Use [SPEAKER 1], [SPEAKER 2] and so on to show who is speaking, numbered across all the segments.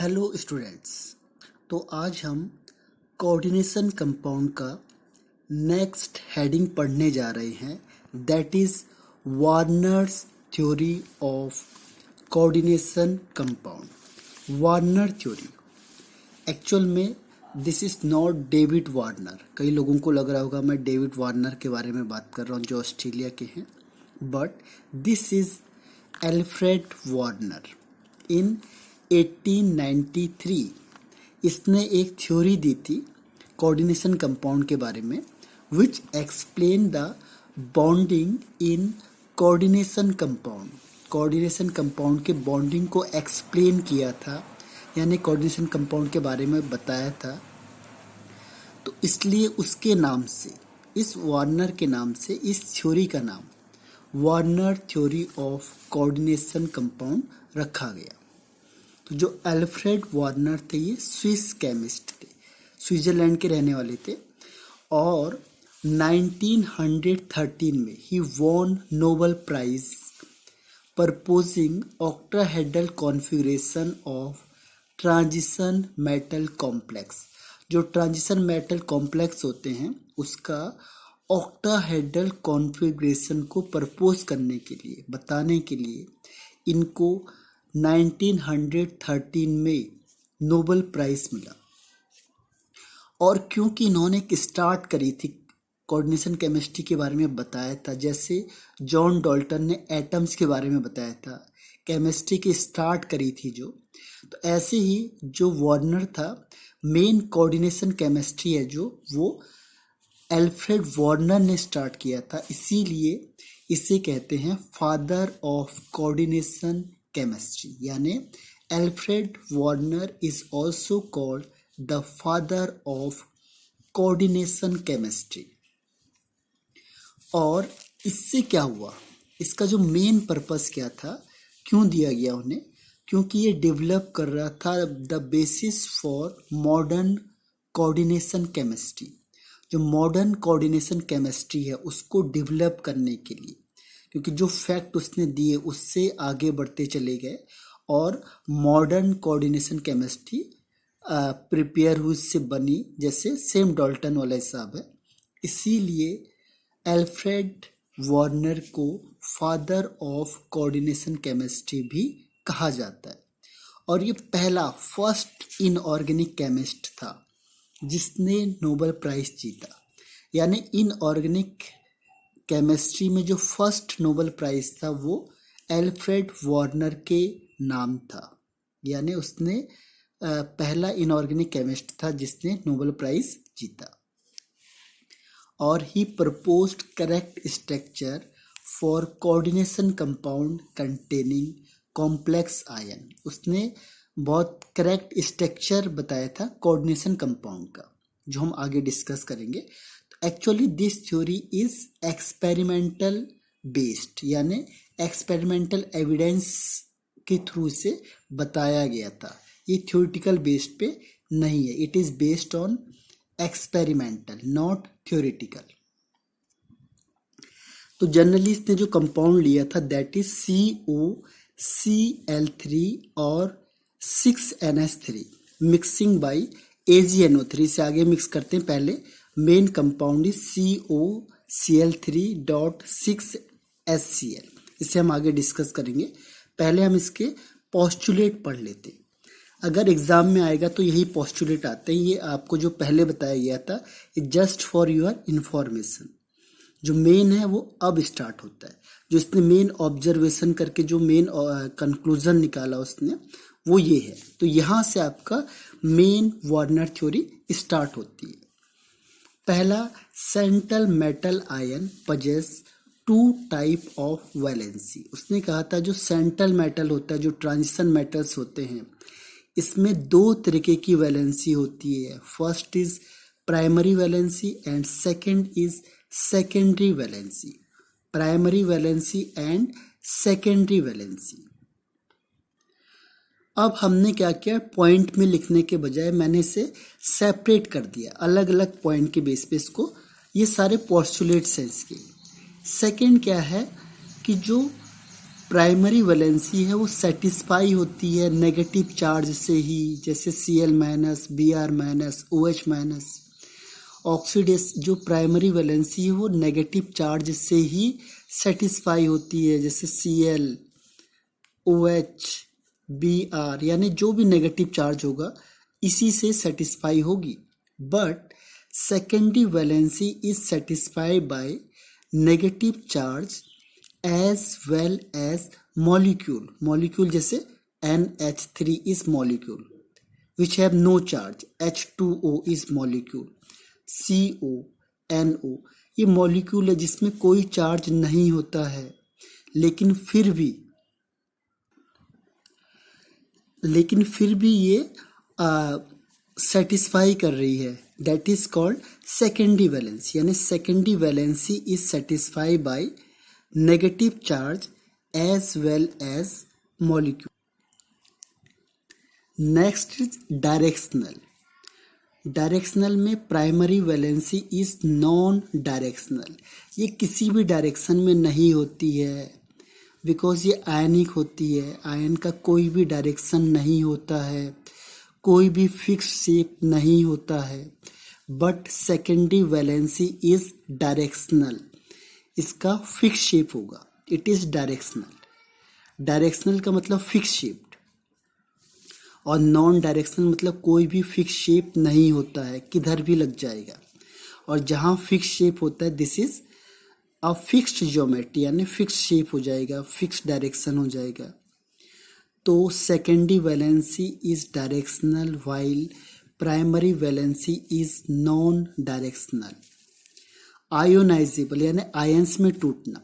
[SPEAKER 1] Hello students. तो आज हम कोऑर्डिनेशन कंपाउंड का नेक्स्ट हेडिंग पढ़ने जा रहे हैं, that is Werner's theory of coordination compound. Werner theory actual में this is not David Warner. कई लोगों को लग रहा होगा मैं डेविड वार्नर के बारे में बात कर रहा हूँ जो ऑस्ट्रेलिया के हैं, but this is Alfred Werner. In 1893 इसने एक थ्योरी दी थी कोऑर्डिनेशन कंपाउंड के बारे में, which explain the bonding in coordination compound. Coordination compound के बॉन्डिंग को एक्सप्लेन किया था, यानी कोऑर्डिनेशन कंपाउंड के बारे में बताया था। तो इसलिए उसके नाम से, इस वार्नर के नाम से इस थ्योरी का नाम Warner theory of coordination compound रखा गया। तो जो अल्फ्रेड वार्नर थे ये स्विस केमिस्ट थे, स्विट्जरलैंड के रहने वाले थे, और 1913 में ही won Nobel prize proposing octahedral configuration of transition metal complex. जो ट्रांजिशन मेटल कॉम्प्लेक्स होते हैं उसका ऑक्टाहेड्रल कॉन्फ़िगरेशन को प्रपोज करने के लिए, बताने के लिए इनको 1913 में नोबेल प्राइज मिला। और क्योंकि इन्होंने एक स्टार्ट करी थी कोऑर्डिनेशन केमिस्ट्री के बारे में बताया था, जैसे जॉन डाल्टन ने एटम्स के बारे में बताया था, केमिस्ट्री की स्टार्ट करी थी जो, तो ऐसे ही जो वार्नर था, मेन कोऑर्डिनेशन केमिस्ट्री है जो, वो एल्फ्रेड वार्नर ने स्टार्ट किया था। इसीलिए इसे कहते हैं फादर ऑफ कोऑर्डिनेशन केमिस्ट्री, यानी Alfred Warner is also called the father of coordination chemistry. और इससे क्या हुआ, इसका जो मेन पर्पस क्या था, क्यों दिया गया उन्हें, क्योंकि ये डेवलप कर रहा था the basis for modern coordination chemistry. जो मॉडर्न कोऑर्डिनेशन केमिस्ट्री है उसको डेवलप करने के लिए, क्योंकि जो फैक्ट उसने दिए उससे आगे बढ़ते चले गए और मॉडर्न कोऑर्डिनेशन केमिस्ट्री प्रिपेयर हुई, से बनी, जैसे सेम डाल्टन वाला हिसाब है। इसीलिए एल्फ्रेड वार्नर को फादर ऑफ कोऑर्डिनेशन केमिस्ट्री भी कहा जाता है। और ये पहला फर्स्ट इनऑर्गेनिक केमिस्ट था जिसने नोबेल प्राइज जीता, यानी इनऑर्गेनिक केमिस्ट्री में जो फर्स्ट नोबेल प्राइज था वो एल्फ्रेड वार्नर के नाम था, यानी उसने पहला इनऑर्गेनिक केमिस्ट था जिसने नोबेल प्राइज जीता। और ही proposed correct structure for coordination compound containing complex ion. उसने बहुत करेक्ट स्ट्रक्चर बताया था कोऑर्डिनेशन कंपाउंड का, जो हम आगे डिस्कस करेंगे। तो actually this theory is experimental based, यानी एक्सपेरिमेंटल एविडेंस के थ्रू से बताया गया था। ये थ्योरेटिकल बेस्ड पे नहीं है, it is based on experimental, not theoretical. तो जनरली इसने जो कंपाउंड लिया था दैट इज COCl3 और 6NH3 मिक्सिंग बाई AgNO3 से आगे मिक्स करते हैं। पहले मेन कंपाउंड इज COCl3.6HCl, इसे हम आगे डिस्कस करेंगे। पहले हम इसके पोस्टुलेट पढ़ लेते हैं। अगर एग्जाम में आएगा तो यही पोस्टुलेट आते हैं, ये आपको जो पहले बताया गया था, जस्ट फॉर योर इंफॉर्मेशन। जो मेन है वो अब स्टार्ट होता है, जो इसने मेन ऑब्जर्वेशन करके जो मेन कंक्लूजन निकाला उसने, वो ये है। तो यहाँ से आपका मेन वार्नर थ्योरी स्टार्ट होती है। पहला, central metal ion possess 2 type of valency. उसने कहा था जो सेंट्रल मेटल होता है, जो ट्रांजिशन मेटल्स होते हैं, इसमें 2 तरीके की वैलेंसी होती है। First is primary valency and second is secondary valency. Primary valency and secondary valency. अब हमने क्या किया, पॉइंट में लिखने के बजाय मैंने इसे सेपरेट कर दिया, अलग अलग पॉइंट के बेस पे इसको, ये सारे पोस्टुलेट्स हैं इसके। सेकंड क्या है कि जो प्राइमरी वैलेंसी है वो सेटिस्फाई होती है नेगेटिव चार्ज से ही, जैसे Cl minus, Br minus, OH minus. Oxidase जो प्राइमरी वैलेंसी है वो नेगेटिव चार्ज से ही सेटिस्फाई होती है, जैसे Cl, OH, Br, यानी जो भी नेगेटिव चार्ज होगा इसी से सेटिस्फाई होगी। But secondary valency is satisfied by negative charge as well as molecule जैसे NH3 is molecule which have no charge, H2O is molecule, CO, NO ये molecule है जिसमें कोई चार्ज नहीं होता है, लेकिन फिर भी ये सेटिस्फाई कर रही है। That is called secondary valency, यानी secondary valency is satisfied by negative charge as well as molecule. Next is directional. Directional में primary valency is non directional, ये किसी भी डायरेक्शन में नहीं होती है, बिकॉज ये आयनिक होती है। आयन का कोई भी डायरेक्शन नहीं होता है, कोई भी फिक्स शेप नहीं होता है। But secondary valency is directional, इसका फिक्स शेप होगा। It is directional. डायरेक्शनल का मतलब फिक्स शेप्ड, और नॉन डायरेक्शनल मतलब कोई भी फिक्स शेप नहीं होता है, किधर भी लग जाएगा। और जहाँ फिक्स शेप होता है this is a fixed geometry, यानी फिक्स शेप हो जाएगा, फिक्स डायरेक्शन हो जाएगा। तो secondary valency is directional while primary valency is non directional. Ionisable यानी आयंस में टूटना,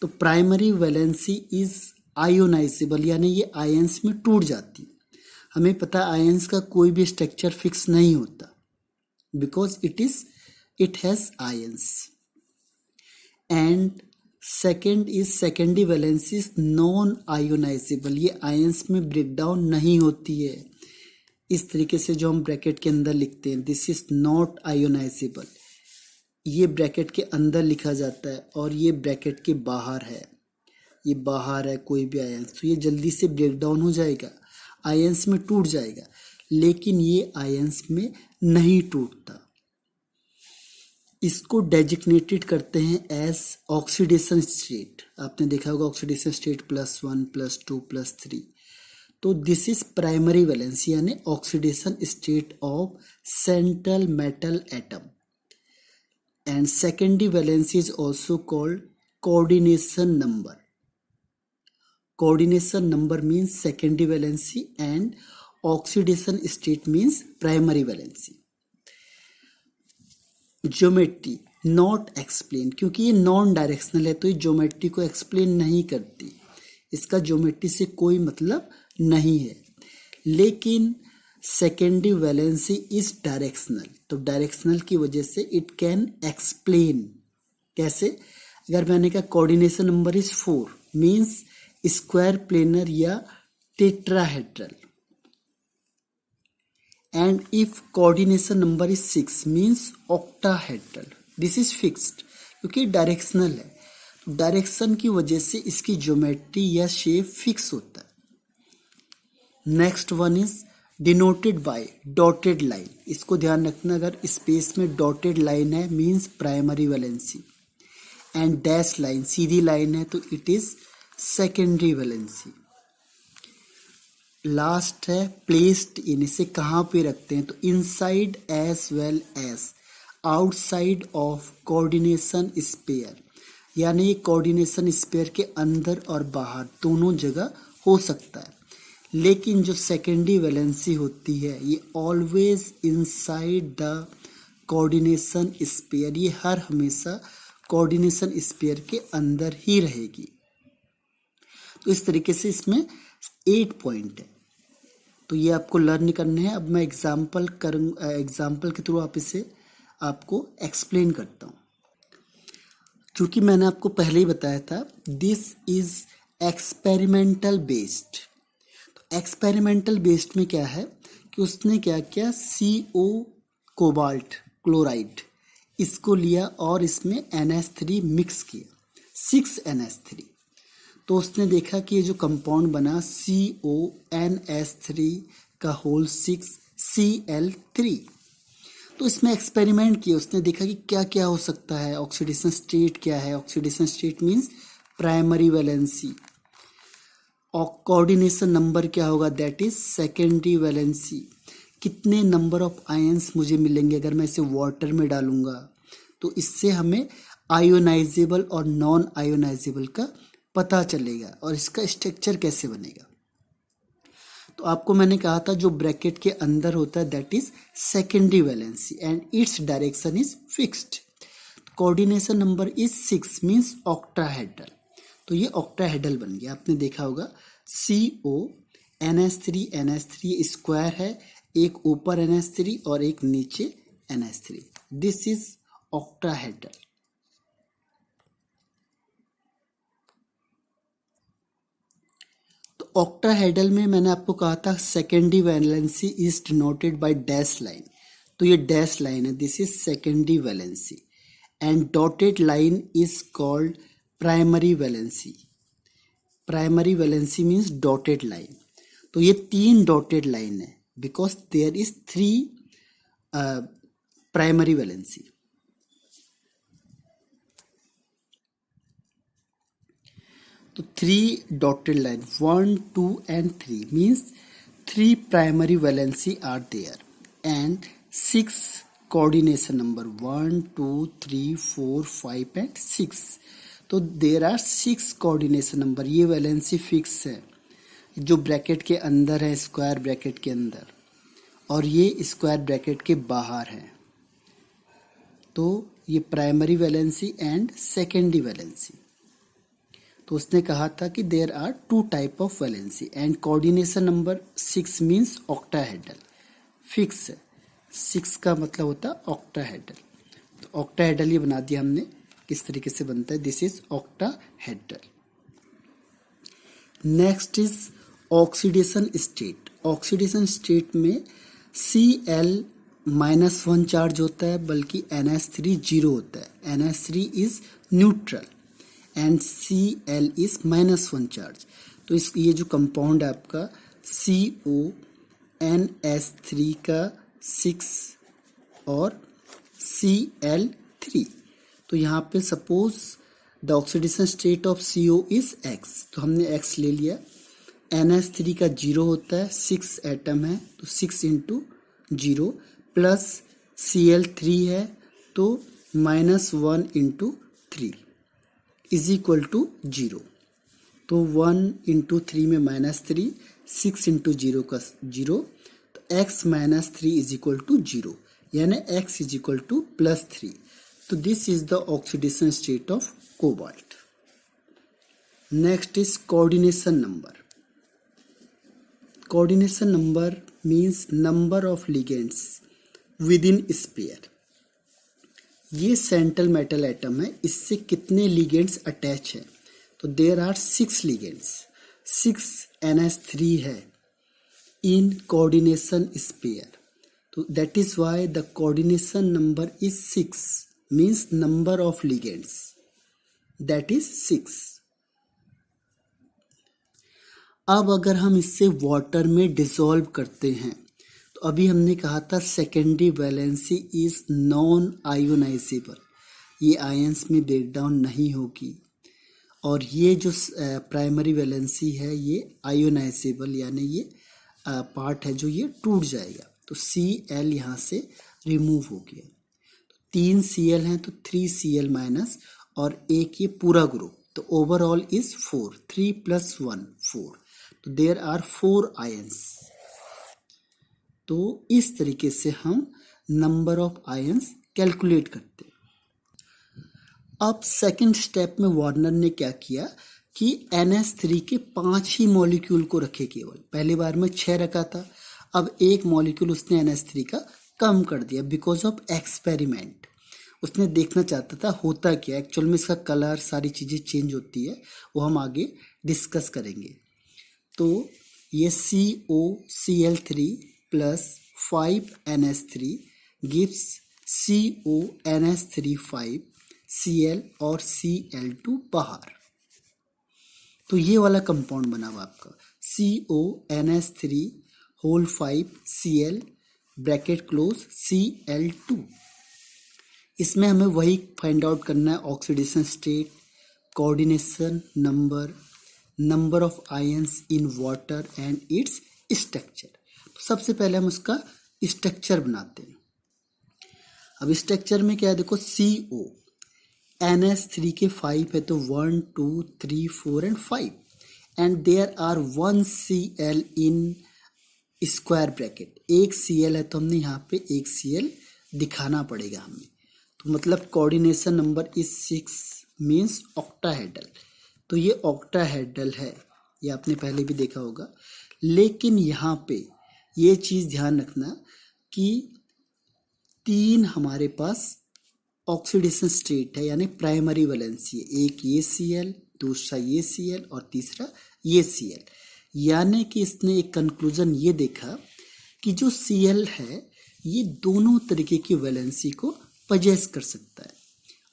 [SPEAKER 1] तो प्राइमरी वैलेंसी इज आयोनाइजेबल यानी ये आयंस में टूट जाती। हमें पता है आयंस का कोई भी स्ट्रक्चर फिक्स नहीं होता, because it has ions. And second is secondary valency is non ionisable, ये आयंस में ब्रेकडाउन नहीं होती है। इस तरीके से जो हम ब्रैकेट के अंदर लिखते हैं, दिस इज नॉट आयोनाइजेबल, ये ब्रैकेट के अंदर लिखा जाता है और ये ब्रैकेट के बाहर है, ये बाहर है कोई भी आयंस, तो ये जल्दी से ब्रेक डाउन हो जाएगा, आयंस में टूट जाएगा। लेकिन ये आयंस में नहीं टूटता। इसको डेजिग्नेटेड करते हैं एज ऑक्सीडेशन स्टेट। आपने देखा होगा ऑक्सीडेशन स्टेट +1, +2, +3। तो दिस इज प्राइमरी वैलेंसी यानी oxidation state of central metal atom. And secondary valency is also called coordination number. Coordination number means secondary valency and oxidation state means primary valency. Geometry not explain, क्योंकि ये non directional है तो ये geometry को explain नहीं करती, इसका geometry से कोई मतलब नहीं है। लेकिन सेकेंडरी वैलेंसी इज डायरेक्शनल, तो डायरेक्शनल की वजह से इट कैन एक्सप्लेन। कैसे? अगर मैंने कहा coordination number is 4 means square planar या tetrahedral, and if coordination number is 6 means octahedral. This is fixed क्योंकि डायरेक्शनल है, डायरेक्शन की वजह से इसकी ज्योमेट्री या शेप फिक्स होता है। Next one is denoted by dotted line. इसको ध्यान रखना, अगर स्पेस में डॉटेड लाइन है means primary valency, and dash line सीधी लाइन है तो it is secondary valency. Last है प्लेस्ड इन, इसे कहाँ पे रखते हैं तो inside as well as outside of coordination sphere, यानी कोऑर्डिनेशन स्पेयर के अंदर और बाहर दोनों जगह हो सकता है। लेकिन जो सेकेंडरी वैलेंसी होती है ये always inside the coordination sphere, ये हर हमेशा कोऑर्डिनेशन स्पेयर के अंदर ही रहेगी। तो इस तरीके से इसमें 8 पॉइंट है, तो ये आपको लर्न करने हैं। अब मैं एग्जाम्पल के थ्रू आपको एक्सप्लेन करता हूँ। क्योंकि मैंने आपको पहले ही बताया था दिस इज एक्सपेरिमेंटल बेस्ड। तो एक्सपेरिमेंटल बेस्ड में क्या है कि उसने क्या किया, CO कोबाल्ट क्लोराइड इसको लिया और इसमें NH3 मिक्स किया, 6 NH3। तो उसने देखा कि ये जो कंपाउंड बना CONS3 का होल 6 Cl3। तो इसमें एक्सपेरिमेंट किया, उसने देखा कि क्या क्या हो सकता है, ऑक्सीडेशन स्टेट क्या है। Oxidation state means primary valency. और कोऑर्डिनेशन नंबर क्या होगा, दैट इज सेकेंडरी वैलेंसी। कितने नंबर ऑफ आयंस मुझे मिलेंगे अगर मैं इसे वाटर में डालूंगा, तो इससे हमें आयोनाइजेबल और नॉन आयोनाइजेबल का पता चलेगा और इसका स्ट्रक्चर कैसे बनेगा। तो आपको मैंने कहा था जो ब्रैकेट के अंदर होता है that is secondary valency and it's direction is fixed. Coordination number is 6 means octahedral. तो ये ऑक्टाहेड्रल बन गया। आपने देखा होगा CONS3 स्क्वायर है, एक ऊपर NH3 और एक नीचे NH3। This is octahedral. तो ऑक्टाहेड्रल में मैंने आपको कहा था secondary valency is denoted by dash line. तो ये डैश लाइन है, this is secondary valency and dotted line is called primary valency. Primary valency means dotted line. तो ये 3 डॉटेड लाइन है because there is 3 primary valency. तो 3 dotted line 1, 2 and 3 means 3 primary valency are there and 6 coordination number 1, 2, 3, 4, 5 and 6। तो there are 6 coordination number। ये valency fix है जो bracket के अंदर है, स्क्वायर ब्रैकेट के अंदर, और ये स्क्वायर ब्रैकेट के बाहर है। तो ये primary valency and secondary valency. तो उसने कहा था कि there are 2 type of valency and coordination number 6 means octahedral. Fix है, 6 का मतलब होता है ऑक्टाहेड्रल। तो ऑक्टाहेड्रल ये बना दिया हमने। किस तरीके से बनता है, this is octahedral. Next is oxidation state. Oxidation state में Cl-1 चार्ज होता है, बल्कि NH3 जीरो होता है। NH3 is neutral and Cl is -1 charge. तो इस ये जो कंपाउंड है आपका CONS3 का 6 और Cl3। तो यहाँ पे suppose the oxidation state of CO is X, तो हमने X ले लिया। NH3 का 0 होता है, 6 एटम है तो 6 इंटू 0 प्लस Cl3 है तो -1 इंटू 3 इज इक्वल टू 0। तो 1 इंटू 3 में -3, 6 इंटू 0 का 0, तो x minus 3 is equal to 0, यानी x इज इक्वल टू +3। तो this is the oxidation state of cobalt. Next is coordination number. Coordination number means number of ligands within sphere. ये central metal atom है, इससे कितने ligands attach है। तो there are 6 ligands, 6 NH3 है in coordination sphere. तो that is why the coordination number is 6 means number of ligands that is 6। अब अगर हम इससे वाटर में डिसॉल्व करते हैं, तो अभी हमने कहा था secondary valency is non ionisable, ये आयंस में ब्रेक डाउन नहीं होगी। और ये जो प्राइमरी वैलेंसी है ये आयोनाइजेबल, यानी ये पार्ट है जो ये टूट जाएगा। तो Cl यहाँ से रिमूव हो गया। तो 3 Cl हैं तो 3 Cl माइनस और एक ये पूरा ग्रुप, तो ओवरऑल इज 4, 3 + 1 4। तो देयर आर 4 आयंस। तो इस तरीके से हम नंबर ऑफ आयंस कैलकुलेट करते हैं। अब सेकंड स्टेप में वार्नर ने क्या किया कि NH3 के 5 ही मॉलिक्यूल को रखे केवल। पहली बार में 6 रखा था, अब एक मॉलिक्यूल उसने NH3 का कम कर दिया बिकॉज ऑफ एक्सपेरिमेंट। उसने देखना चाहता था होता क्या, एक्चुअल में इसका कलर सारी चीज़ें चेंज होती है, वो हम आगे डिस्कस करेंगे। तो ये COCl3 + 5 NH3 gives CONS3 5 Cl और Cl2 बाहर। तो ये वाला कंपाउंड बना हुआ आपका CONH3 whole 5 Cl bracket close Cl2। इसमें हमें वही फाइंड आउट करना है, oxidation state, coordination number, number of ions in water and its structure. तो सबसे पहले हम उसका स्ट्रक्चर बनाते हैं। अब स्ट्रक्चर में क्या है, देखो CO NH3 के 5 है तो 1 2 3 4 and 5 and there are 1 Cl in square bracket. एक Cl है तो हमने यहाँ पे एक Cl दिखाना पड़ेगा हमें, तो मतलब coordination number is 6 means octahedral. तो ये ऑक्टाहेड्रल है, ये आपने पहले भी देखा होगा। लेकिन यहाँ पे ये चीज़ ध्यान रखना कि 3 हमारे पास ऑक्सीडेशन स्टेट है, यानी प्राइमरी वैलेंसी है। एक ये Cl, दूसरा ये Cl और तीसरा ये Cl। यानी कि इसने एक कंक्लूजन ये देखा कि जो Cl है ये दोनों तरीके की वैलेंसी को पजेस कर सकता है।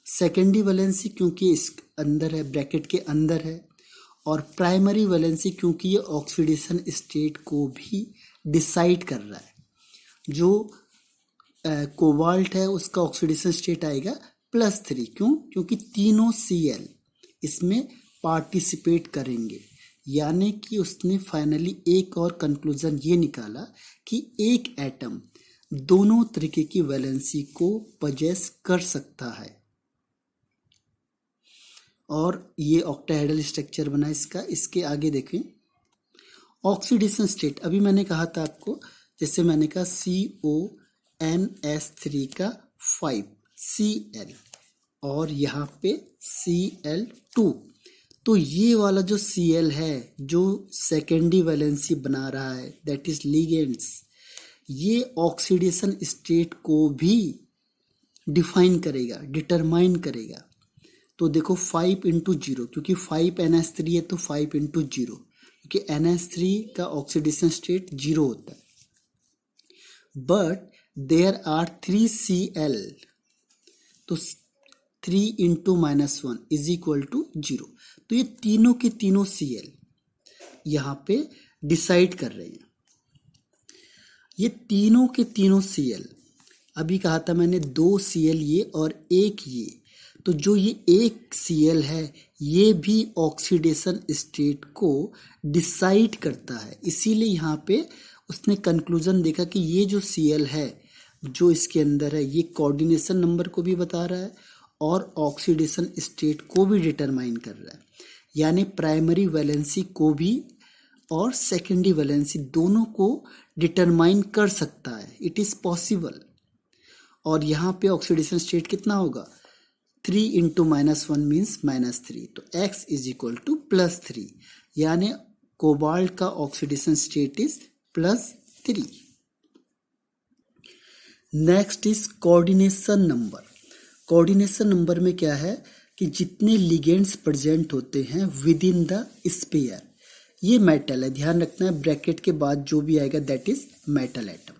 [SPEAKER 1] सेकेंडरी वैलेंसी क्योंकि इस अंदर है, ब्रैकेट के अंदर है, और प्राइमरी वैलेंसी क्योंकि ये ऑक्सीडेशन स्टेट को भी डिसाइड कर रहा है। जो कोबाल्ट है उसका ऑक्सीडेशन स्टेट आएगा +3। क्यों? क्योंकि तीनों Cl इसमें पार्टिसिपेट करेंगे। यानी कि उसने फाइनली एक और कंक्लूजन ये निकाला कि एक एटम दोनों तरीके की वैलेंसी को पजेस कर सकता है। और ये ऑक्टाहेड्रल स्ट्रक्चर बना इसका। इसके आगे देखें ऑक्सीडेशन स्टेट। अभी मैंने कहा था आपको, जैसे मैंने कहा CONH3 का 5 Cl और यहाँ पे Cl2। तो ये वाला जो Cl है जो सेकेंडरी वैलेंसी बना रहा है, दैट इज लिगेंड्स, ये ऑक्सीडेशन स्टेट को भी डिफाइन करेगा, डिटरमाइन करेगा। तो देखो 5 × 0, क्योंकि 5 NH3 है तो 5 × 0, क्योंकि NH3 का ऑक्सीडेशन स्टेट 0 होता है। बट देयर आर 3 Cl, तो 3 × -1 इज इक्वल टू 0। तो ये तीनों के तीनों Cl यहाँ पे डिसाइड कर रहे हैं। ये तीनों के तीनों Cl, अभी कहा था मैंने 2 Cl ये और एक ये, तो जो ये एक Cl है ये भी ऑक्सीडेशन स्टेट को डिसाइड करता है। इसीलिए यहाँ पे उसने कंक्लूजन देखा कि ये जो Cl है जो इसके अंदर है ये कोऑर्डिनेशन नंबर को भी बता रहा है और ऑक्सीडेशन स्टेट को भी डिटरमाइन कर रहा है। यानी प्राइमरी वैलेंसी को भी और सेकेंडरी वैलेंसी दोनों को डिटरमाइन कर सकता है। It is possible. और यहाँ पे ऑक्सीडेशन स्टेट कितना होगा, 3 × -1 मीन्स -3, तो x इज इक्वल टू +3, यानी कोबाल्ट का oxidation state is +3। Next is coordination number. Coordination number में क्या है कि जितने लिगेंड्स प्रेजेंट होते हैं विद इन द स्फीयर, ये मेटल है, ध्यान रखना है, ब्रैकेट के बाद जो भी आएगा दैट इज मेटल एटम।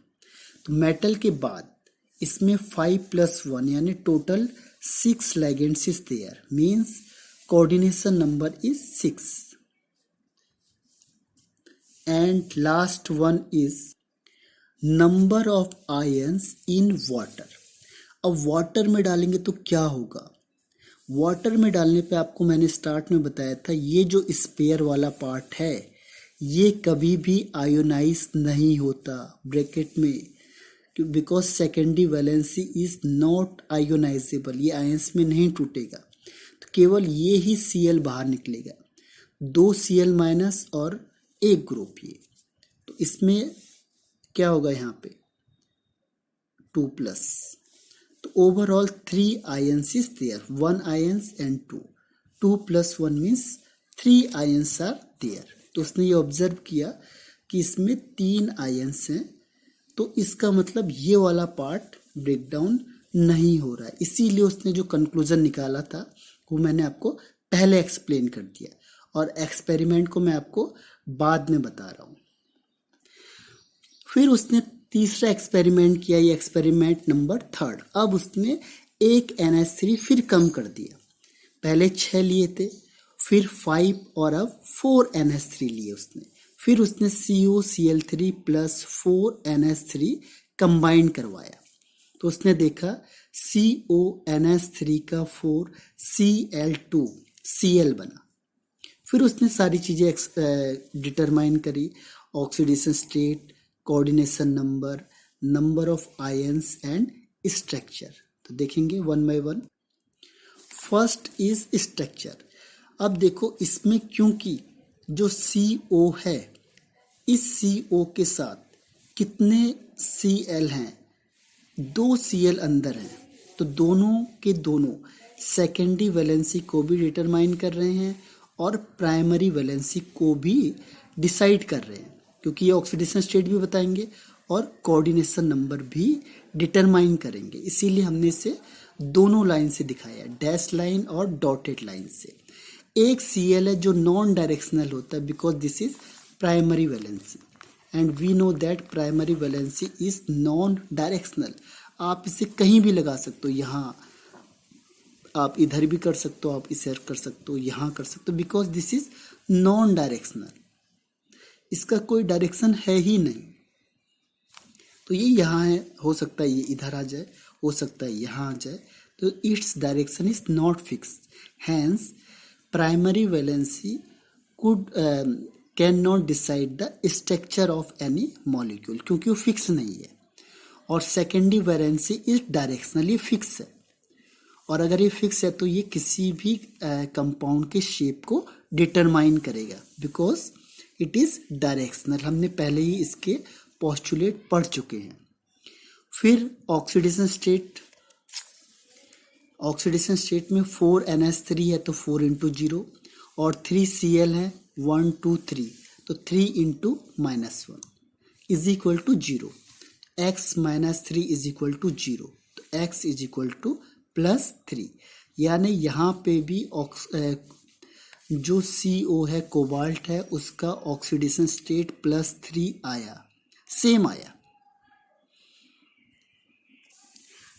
[SPEAKER 1] तो मेटल के बाद इसमें 5 + 1 यानी total 6 ligands is there, means coordination number is 6। And last one is number of ions in water. अब वाटर में डालेंगे तो क्या होगा, वाटर में डालने पे आपको मैंने स्टार्ट में बताया था ये जो स्पेयर वाला पार्ट है ये कभी भी आयोनाइज नहीं होता ब्रैकेट में, because secondary valency is not ionisable, ये आयंस में नहीं टूटेगा। तो केवल ये ही Cl बाहर निकलेगा, 2 Cl- और एक ग्रुप ये। तो इसमें क्या होगा यहाँ पे 2+, तो overall 3 ions is there, 1 ions and 2, 2 + 1 means 3 ions are there. तो उसने ये ऑब्जर्व किया कि इसमें 3 आयंस हैं, तो इसका मतलब ये वाला पार्ट ब्रेक डाउन नहीं हो रहा है। इसीलिए उसने जो कंक्लूजन निकाला था वो मैंने आपको पहले एक्सप्लेन कर दिया, और एक्सपेरिमेंट को मैं आपको बाद में बता रहा हूँ। फिर उसने तीसरा एक्सपेरिमेंट किया, ये एक्सपेरिमेंट नंबर 3। अब उसने एक NH3 फिर कम कर दिया, पहले 6 लिए थे, फिर 5 और अब 4NH3 लिए उसने, फिर उसने COCl3 प्लस 4NH3 कंबाइन करवाया, तो उसने देखा CONH3 का 4 Cl2 Cl बना। फिर उसने सारी चीज़ें डिटरमाइन करी, oxidation state, coordination number, number of ions and structure. तो देखेंगे one by one. First is structure. अब देखो इसमें क्योंकि जो CO है, इस CO के साथ कितने Cl हैं, 2 Cl अंदर हैं, तो दोनों के दोनों सेकेंडरी वैलेंसी को भी डिटरमाइन कर रहे हैं और प्राइमरी वैलेंसी को भी डिसाइड कर रहे हैं, क्योंकि ये ऑक्सीडेशन स्टेट भी बताएंगे और कोऑर्डिनेशन नंबर भी डिटरमाइन करेंगे। इसीलिए हमने इसे दोनों लाइन से दिखाया, डैश लाइन और डॉटेड लाइन से। एक Cl है जो नॉन डायरेक्शनल होता है because this is primary valency and we know that primary valency is non directional. आप इसे कहीं भी लगा सकते हो, यहाँ आप इधर भी कर सकते हो, आप इसे कर सकते हो, यहाँ कर सकते हो, because this is non directional, इसका कोई डायरेक्शन है ही नहीं। तो ये यहाँ है, हो सकता है ये इधर आ जाए, हो सकता है यहाँ आ जाए, तो it's direction is not fix, hence primary valency could can not decide the structure of any molecule, क्योंकि वो फिक्स नहीं है। और secondary valency is directionally fix है, और अगर ये फिक्स है तो ये किसी भी कंपाउंड के शेप को डिटरमाइन करेगा बिकॉज इट इज डायरेक्शनल। हमने पहले ही इसके पोस्टुलेट पढ़ चुके हैं। फिर ऑक्सीडेशन स्टेट, ऑक्सीडेशन स्टेट में 4NH3 है तो 4 इंटू 0 और 3 Cl है 1 2 3, तो 3 into -1 is equal to 0, x minus 3 is equal to 0, तो x इज इक्वल टू +3, यानी यहाँ पे भी जो CO है, कोबाल्ट है, उसका ऑक्सीडेशन स्टेट +3 आया, सेम आया।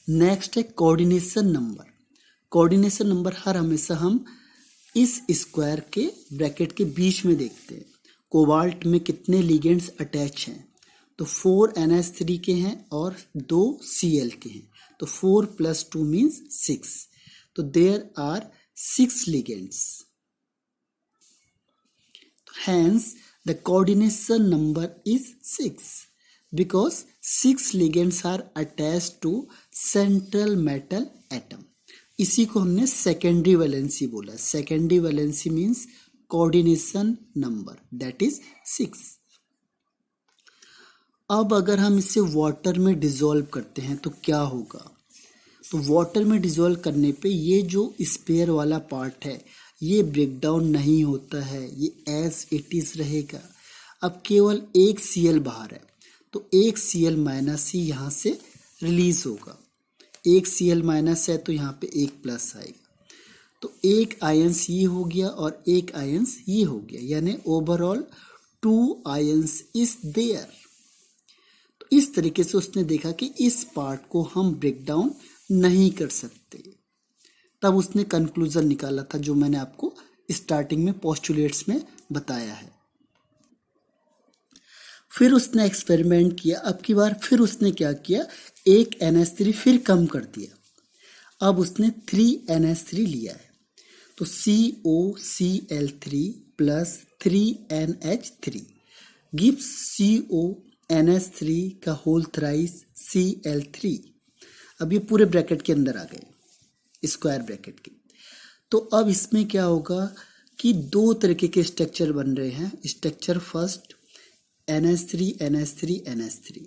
[SPEAKER 1] नेक्स्ट है कोऑर्डिनेशन नंबर। कोऑर्डिनेशन नंबर हर हमेशा हम इस स्क्वायर के ब्रैकेट के बीच में देखते हैं। कोबाल्ट में कितने लिगेंड्स अटैच हैं, तो 4NH3 के हैं और 2 Cl के हैं, तो 4 + 2 मीन्स 6, तो there are 6 ligands. Hence, the coordination number is 6 because 6 ligands are attached to central metal atom. इसी को हमने सेकेंडरी वैलेंसी बोला। Secondary valency means coordination number, that is 6। अब अगर हम इसे वाटर में डिसॉल्व करते हैं तो क्या होगा, तो वाटर में डिसॉल्व करने पे ये जो स्पेयर वाला पार्ट है ये ब्रेक डाउन नहीं होता है, ये एज इट इज रहेगा। अब केवल एक Cl बाहर है तो एक Cl माइनस ही यहाँ से रिलीज होगा, एक Cl माइनस है तो यहाँ पे एक प्लस आएगा, तो एक आयंस ये हो गया और एक आयंस ये हो गया, यानी ओवरऑल 2 आयंस इज देयर। तो इस तरीके से उसने देखा कि इस पार्ट को हम ब्रेक डाउन नहीं कर सकते, तब उसने कंक्लूजन निकाला था जो मैंने आपको स्टार्टिंग में पोस्टुलेट्स में बताया है। फिर उसने एक्सपेरिमेंट किया, अब की बार फिर उसने क्या किया, एक NH3 फिर कम कर दिया, अब उसने 3NH3 लिया है, तो COCl3 plus 3NH3 gives CONH3 का होल थ्राइस Cl3। अब ये पूरे ब्रैकेट के अंदर आ गए, स्क्वायर ब्रैकेट के। तो अब इसमें क्या होगा कि 2 तरीके के स्ट्रक्चर बन रहे हैं। Structure first NH3 NH3 NH3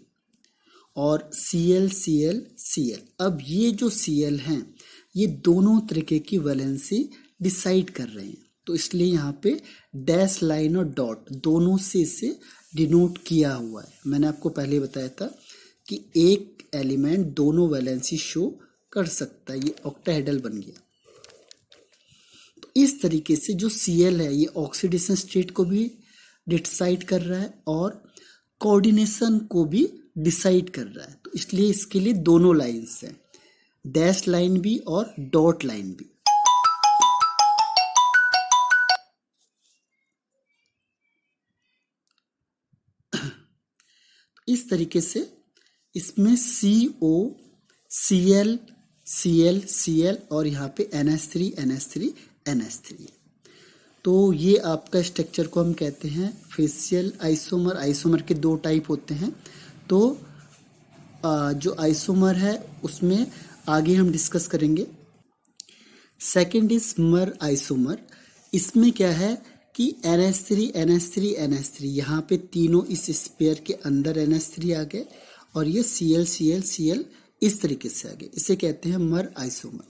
[SPEAKER 1] और Cl Cl Cl। अब ये जो Cl हैं ये दोनों तरीके की वैलेंसी डिसाइड कर रहे हैं, तो इसलिए यहाँ पे डैश लाइन और डॉट दोनों से इसे डिनोट किया हुआ है। मैंने आपको पहले बताया था कि एक एलिमेंट दोनों वैलेंसी शो कर सकता है, ये ऑक्टाहेड्रल बन गया। तो इस तरीके से जो Cl है ये ऑक्सीडेशन स्टेट को भी डिसाइड कर रहा है और कोऑर्डिनेशन को भी डिसाइड कर रहा है, तो इसलिए इसके लिए दोनों लाइंस हैं, डैश लाइन भी और डॉट लाइन भी। इस तरीके से इसमें CO, Cl, Cl, Cl और यहाँ पे NH3, NH3, NH3। तो ये आपका स्ट्रक्चर को हम कहते हैं फेशियल आइसोमर। आइसोमर के दो टाइप होते हैं। तो जो आइसोमर है उसमें आगे हम डिस्कस करेंगे। सेकंड इज मर आइसोमर। इसमें क्या है कि NH3, NH3, NH3 यहाँ पे तीनों इस स्पेयर के अंदर NH3 आ गए और ये Cl, Cl, Cl इस तरीके से आ गए। इसे कहते हैं मर आइसोमर।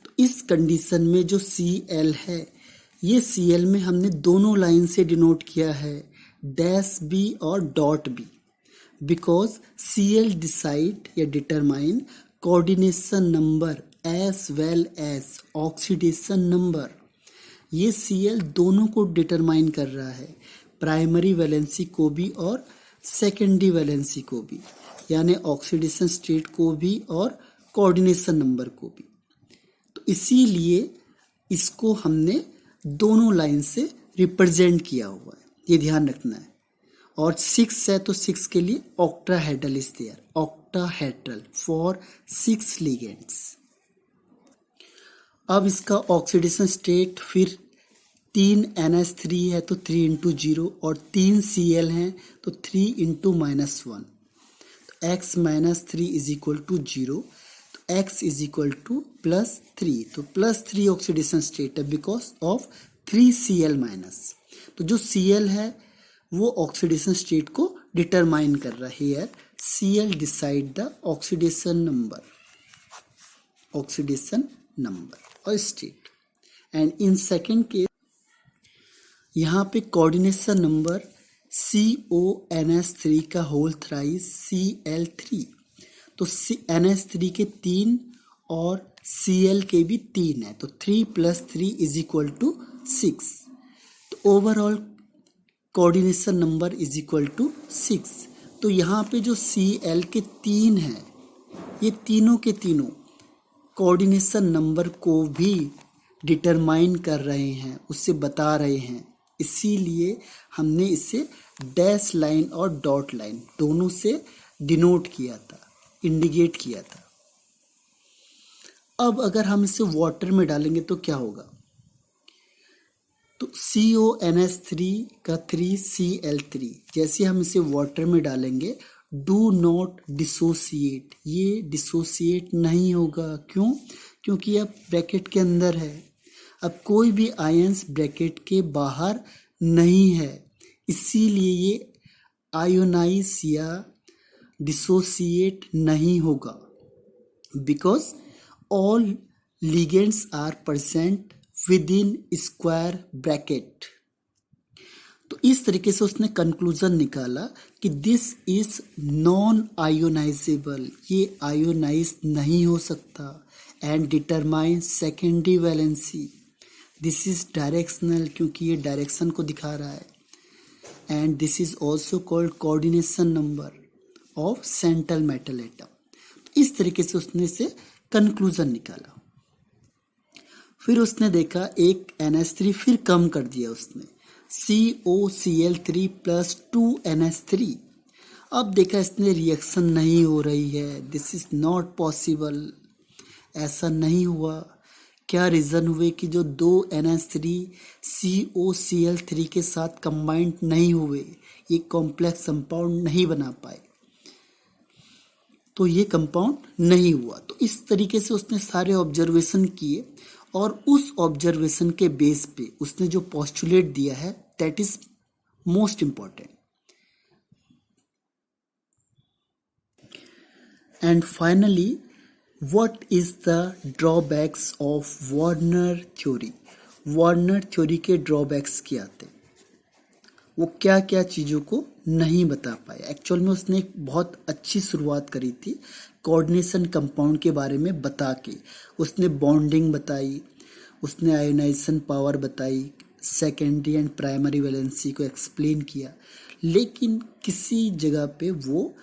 [SPEAKER 1] तो इस कंडीशन में जो Cl है, ये Cl में हमने दोनों लाइन से डिनोट किया है, डैश बी और dot B, because Cl decide या determine coordination number as well as oxidation number. ये Cl दोनों को डिटरमाइन कर रहा है, प्राइमरी वैलेंसी को भी और सेकेंडरी वैलेंसी को भी, यानी ऑक्सीडेशन स्टेट को भी और कोऑर्डिनेशन नंबर को भी। तो इसीलिए इसको हमने दोनों लाइन से रिप्रेजेंट किया हुआ है, ये ध्यान रखना है। और 6 है तो 6 के लिए octahedral is there, octahedral for 6 ligands. अब इसका ऑक्सीडेशन स्टेट फिर 3 NH3 है तो 3 इंटू 0 और 3 Cl हैं तो 3 इंटू -1, तो x -3 इज इक्वल टू 0, तो x इज इक्वल टू +3, तो +3 ऑक्सीडेशन स्टेट है बिकॉज ऑफ 3 Cl माइनस। तो जो Cl है वो ऑक्सीडेशन स्टेट को डिटरमाइन कर रहा है। Here Cl decide the oxidation number और state. And in second case यहाँ पे कोऑर्डिनेशन नंबर CONH3 का होल थ्राइस Cl3, तो NH3 के 3 और Cl के भी 3 है, तो 3 + 3 इज इक्वल टू 6। तो overall coordination number is equal to 6। तो यहाँ पे जो Cl के 3 हैं, ये तीनों के तीनों कोऑर्डिनेशन नंबर को भी डिटरमाइन कर रहे हैं, उससे बता रहे हैं। इसीलिए हमने इसे डैश लाइन और डॉट लाइन दोनों से डिनोट किया था, इंडिकेट किया था। अब अगर हम इसे वाटर में डालेंगे तो क्या होगा? तो CONH3 का 3 Cl3, जैसे हम इसे वाटर में डालेंगे, डू नॉट डिसोसिएट, ये डिसोसिएट नहीं होगा। क्यों? क्योंकि अब ब्रैकेट के अंदर है। अब कोई भी आयंस ब्रैकेट के बाहर नहीं है, इसीलिए ये आयोनाइज या डिसोसिएट नहीं होगा, because all ligands are present within square bracket. तो इस तरीके से उसने कंक्लूजन निकाला कि दिस इज नॉन आयोनाइजेबल, ये आयोनाइज नहीं हो सकता। And determine secondary valency, this is directional, क्योंकि ये डायरेक्शन को दिखा रहा है। And this is also called coordination number of central metal atom. इस तरीके से उसने से कंक्लूजन निकाला। फिर उसने देखा एक NH3 फिर कम कर दिया उसने, COCl3 + 2 NH3। अब देखा इसने रिएक्शन नहीं हो रही है, दिस इज नॉट पॉसिबल, ऐसा नहीं हुआ। क्या रीज़न हुए कि जो 2 NH3 COCl3 के साथ कंबाइंड नहीं हुए, ये कॉम्प्लेक्स कंपाउंड नहीं बना पाए, तो ये कंपाउंड नहीं हुआ। तो इस तरीके से उसने सारे ऑब्जर्वेशन किए और उस ऑब्जर्वेशन के बेस पे उसने जो पोस्टुलेट दिया है, that is most important. And finally, what is the drawbacks of Warner theory? Warner theory के ड्रॉबैक्स क्या थे? वो क्या क्या चीज़ों को नहीं बता पाया। एक्चुअल में उसने एक बहुत अच्छी शुरुआत करी थी कोऑर्डिनेशन कंपाउंड के बारे में बता के। उसने बॉन्डिंग बताई, उसने आयोनाइजेशन पावर बताई, सेकेंडरी एंड प्राइमरी वैलेंसी को एक्सप्लेन किया, लेकिन किसी जगह पे वो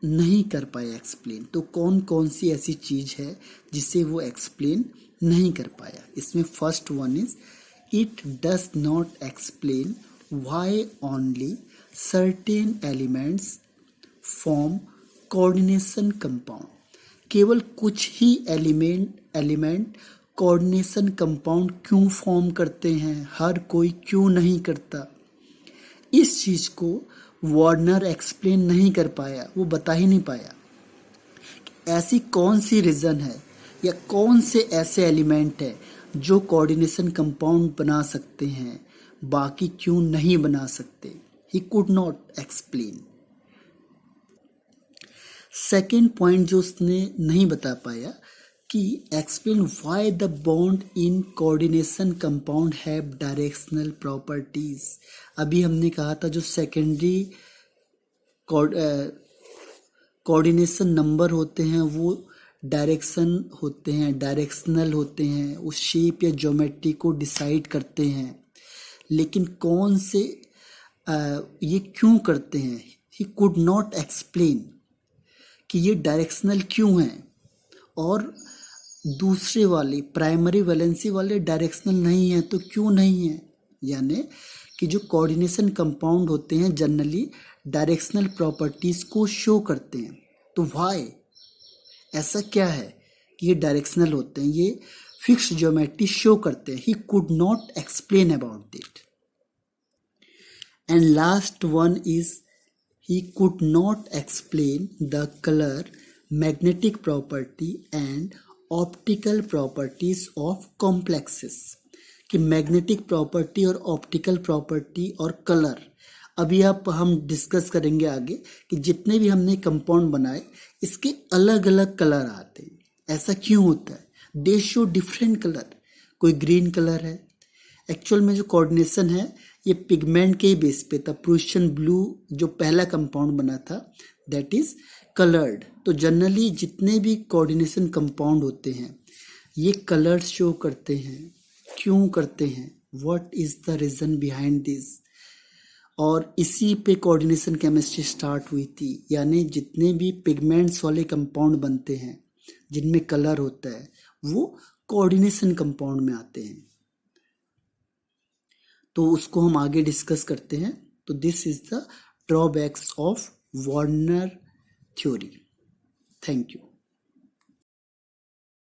[SPEAKER 1] नहीं कर पाया एक्सप्लेन। तो कौन कौन सी ऐसी चीज़ है जिसे वो एक्सप्लेन नहीं कर पाया? इसमें first one is it does not explain why only certain elements form coordination compound. केवल कुछ ही एलिमेंट कोऑर्डिनेशन कंपाउंड क्यों फॉर्म करते हैं, हर कोई क्यों नहीं करता। इस चीज को वार्नर एक्सप्लेन नहीं कर पाया, वो बता ही नहीं पाया ऐसी कौन सी रीजन है या कौन से ऐसे एलिमेंट है जो कोऑर्डिनेशन कंपाउंड बना सकते हैं, बाकी क्यों नहीं बना सकते। He could not explain. Second point जो उसने नहीं बता पाया कि explain why the bond in coordination compound have directional properties. अभी हमने कहा था जो सेकेंडरी कोऑर्डिनेशन नंबर होते हैं वो डायरेक्शनल होते हैं, उस शेप या ज्योमेट्री को डिसाइड करते हैं। लेकिन कौन से ये क्यों करते हैं, ही कुड नॉट एक्सप्लेन कि ये डायरेक्शनल क्यों हैं और दूसरे वाले प्राइमरी वैलेंसी वाले डायरेक्शनल नहीं हैं तो क्यों नहीं हैं। यानी कि जो कोऑर्डिनेशन कंपाउंड होते हैं जनरली डायरेक्शनल प्रॉपर्टीज को शो करते हैं, तो व्हाई ऐसा क्या है कि ये डायरेक्शनल होते हैं, ये फिक्स्ड ज्योमेट्री शो करते हैं। He could not explain about it. And last one is he could not explain the color, magnetic property and optical properties of complexes। कि मैग्नेटिक प्रॉपर्टी और ऑप्टिकल प्रॉपर्टी और colour अभी हम discuss करेंगे आगे कि जितने भी हमने कंपाउंड बनाए इसके अलग अलग कलर आते हैं। ऐसा क्यों होता है, दे शो डिफरेंट कलर। कोई ग्रीन कलर है, एक्चुअल में जो कोऑर्डिनेशन है ये पिगमेंट के ही बेस पे था। प्रूशियन ब्लू जो पहला कंपाउंड बना था दैट इज कलर्ड। तो जनरली जितने भी कोऑर्डिनेशन कंपाउंड होते हैं ये कलर्स शो करते हैं। क्यों करते हैं, what is the reason behind this. और इसी पे कोऑर्डिनेशन केमिस्ट्री स्टार्ट हुई थी। यानी जितने भी पिगमेंट्स वाले कंपाउंड बनते हैं जिनमें कलर होता है वो कोऑर्डिनेशन कंपाउंड में आते हैं। तो उसको हम आगे डिस्कस करते हैं। तो this is the drawbacks of Warner theory. Thank you.